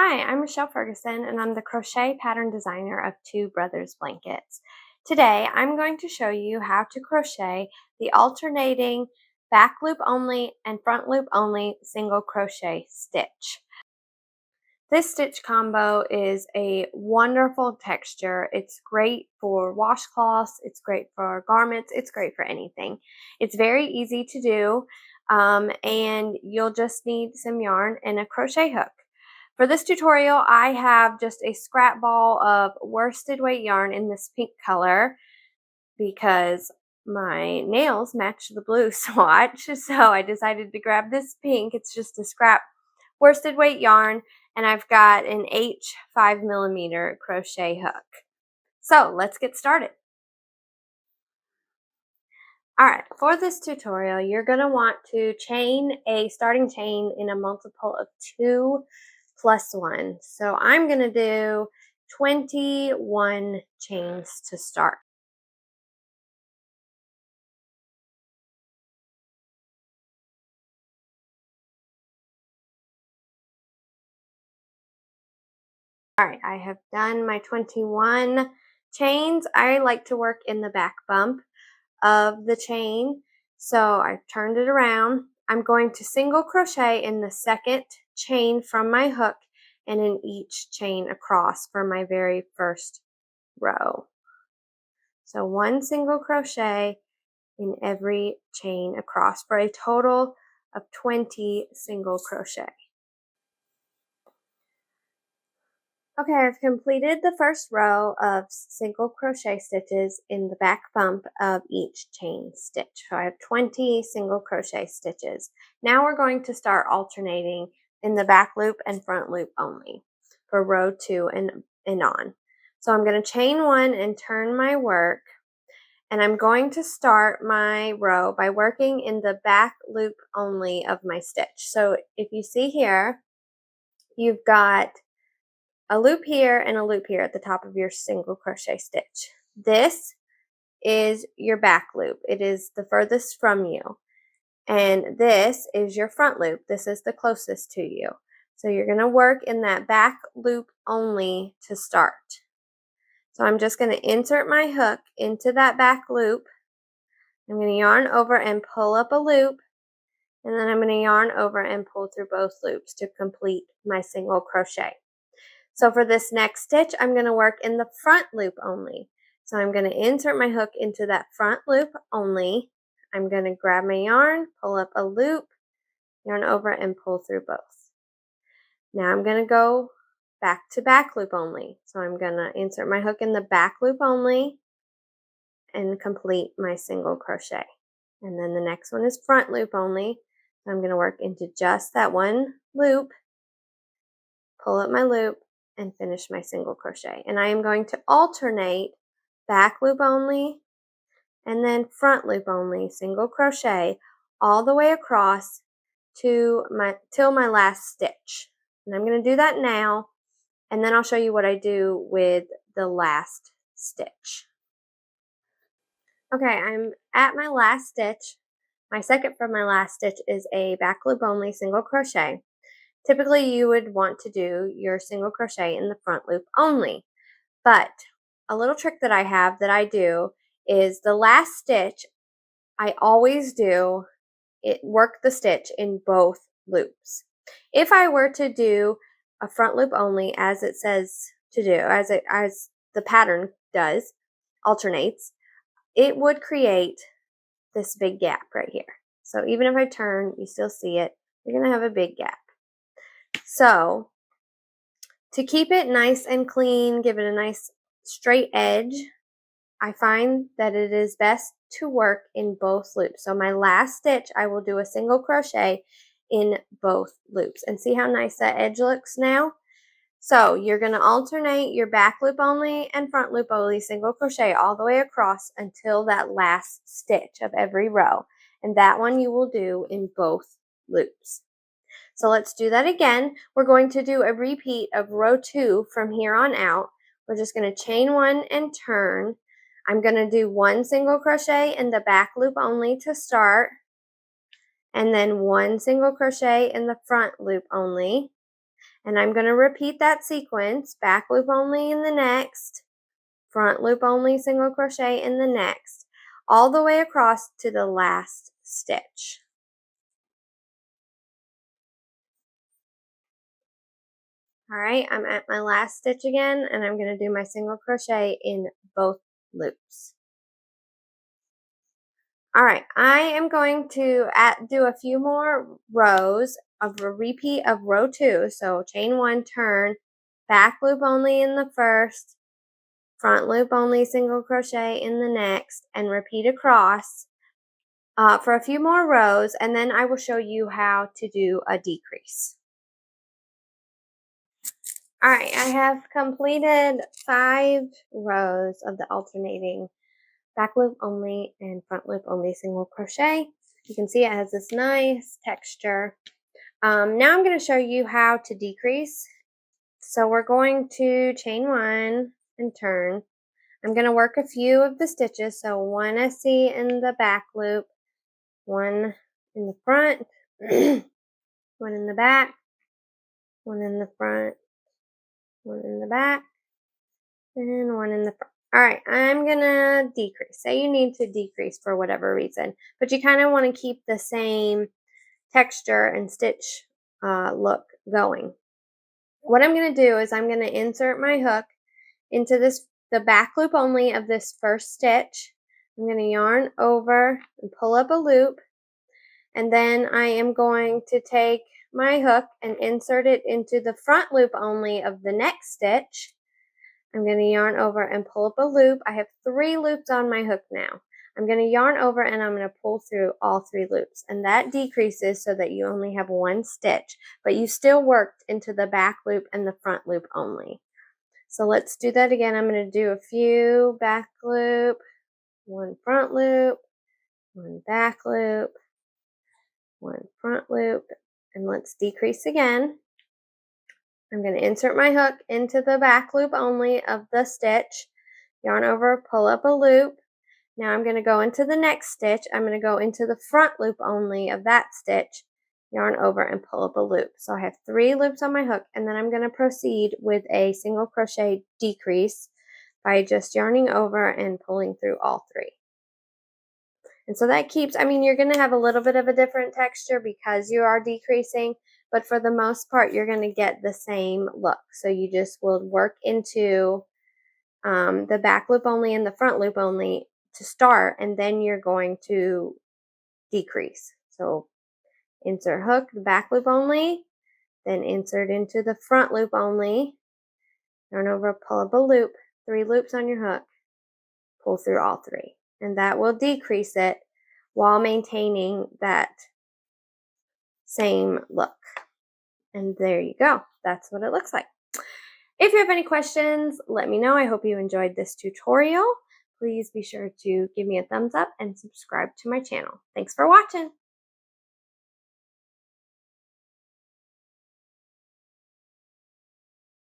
Hi, I'm Michelle Ferguson, and I'm the crochet pattern designer of Two Brothers Blankets. Today, I'm going to show you how to crochet the alternating back loop only and front loop only single crochet stitch. This stitch combo is a wonderful texture. It's great for washcloths, it's great for garments, it's great for anything. It's very easy to do, and you'll just need some yarn and a crochet hook. For this tutorial, I have just a scrap ball of worsted weight yarn in this pink color because my nails match the blue swatch, so I decided to grab this pink. It's just a scrap worsted weight yarn, and I've got an H 5mm crochet hook. So let's get started. Alright, for this tutorial, you're going to want to chain a starting chain in a multiple of 2 plus 1. So I'm going to do 21 chains to start. Alright, I have done my 21 chains. I like to work in the back bump of the chain. So I've turned it around. I'm going to single crochet in the second chain from my hook and in each chain across for my very first row. So one single crochet in every chain across for a total of 20 single crochet. Okay, I've completed the first row of single crochet stitches in the back bump of each chain stitch. So I have 20 single crochet stitches. Now we're going to start alternating in the back loop and front loop only for row 2 and on. So I'm going to chain 1 and turn my work, and I'm going to start my row by working in the back loop only of my stitch. So if you see here, you've got a loop here and a loop here at the top of your single crochet stitch. This is your back loop. It is the furthest from you. And this is your front loop. This is the closest to you. So you're going to work in that back loop only to start. So I'm just going to insert my hook into that back loop. I'm going to yarn over and pull up a loop. And then I'm going to yarn over and pull through both loops to complete my single crochet. So for this next stitch, I'm going to work in the front loop only. So I'm going to insert my hook into that front loop only. I'm going to grab my yarn, pull up a loop, yarn over, and pull through both. Now I'm going to go back to back loop only. So I'm going to insert my hook in the back loop only and complete my single crochet. And then the next one is front loop only. So I'm going to work into just that one loop, pull up my loop, and finish my single crochet. And I am going to alternate back loop only and then front loop only single crochet all the way across to till my last stitch. And I'm going to do that now, and then I'll show you what I do with the last stitch. Okay, I'm at my last stitch. My second from my last stitch is a back loop only single crochet. Typically, you would want to do your single crochet in the front loop only, but a little trick that I have that I do is the last stitch, I always do work the stitch in both loops. If I were to do a front loop only as it says to do, as the pattern does, alternates, it would create this big gap right here. So even if I turn, you still see it. You're going to have a big gap. So to keep it nice and clean, give it a nice straight edge, I find that it is best to work in both loops. So my last stitch, I will do a single crochet in both loops. And see how nice that edge looks now? So you're going to alternate your back loop only and front loop only single crochet all the way across until that last stitch of every row. And that one you will do in both loops. So let's do that again. We're going to do a repeat of row 2 from here on out. We're just going to chain 1 and turn. I'm going to do 1 single crochet in the back loop only to start, and then 1 single crochet in the front loop only, And I'm going to repeat that sequence, back loop only in the next, front loop only single crochet in the next, all the way across to the last stitch. All right, I'm at my last stitch again, and I'm going to do my single crochet in both loops. All right, I am going to do a few more rows of a repeat of row 2. So chain 1, turn, back loop only in the first, front loop only single crochet in the next, and repeat across for a few more rows, and then I will show you how to do a decrease. All right, I have completed 5 rows of the alternating back loop only and front loop only single crochet. You can see it has this nice texture. Now I'm going to show you how to decrease. So we're going to chain 1 and turn. I'm going to work a few of the stitches. So 1 I see in the back loop, 1 in the front, 1 in the back, 1 in the front, 1 in the back, and 1 in the front. All right, I'm going to decrease. Say you need to decrease for whatever reason, but you kind of want to keep the same texture and stitch look going. What I'm going to do is I'm going to insert my hook into the back loop only of this first stitch. I'm going to yarn over and pull up a loop, and then I am going to take my hook and insert it into the front loop only of the next stitch. I'm going to yarn over and pull up a loop. I have 3 loops on my hook now. I'm going to yarn over and I'm going to pull through all 3 loops, and that decreases so that you only have 1 stitch, but you still worked into the back loop and the front loop only. So let's do that again. I'm going to do a few back loop, 1 front loop, 1 back loop, 1 front loop, and let's decrease again. I'm going to insert my hook into the back loop only of the stitch, yarn over, pull up a loop. Now I'm going to go into the next stitch. I'm going to go into the front loop only of that stitch, yarn over and pull up a loop. So I have 3 loops on my hook, and then I'm going to proceed with a single crochet decrease by just yarning over and pulling through all 3. And so that keeps, you're going to have a little bit of a different texture because you are decreasing, but for the most part, you're going to get the same look. So you just will work into the back loop only and the front loop only to start, and then you're going to decrease. So insert hook, the back loop only, then insert into the front loop only, yarn over, pull up a loop, 3 loops on your hook, pull through all 3. And that will decrease it while maintaining that same look. And there you go. That's what it looks like. If you have any questions, let me know. I hope you enjoyed this tutorial. Please be sure to give me a thumbs up and subscribe to my channel. Thanks for watching.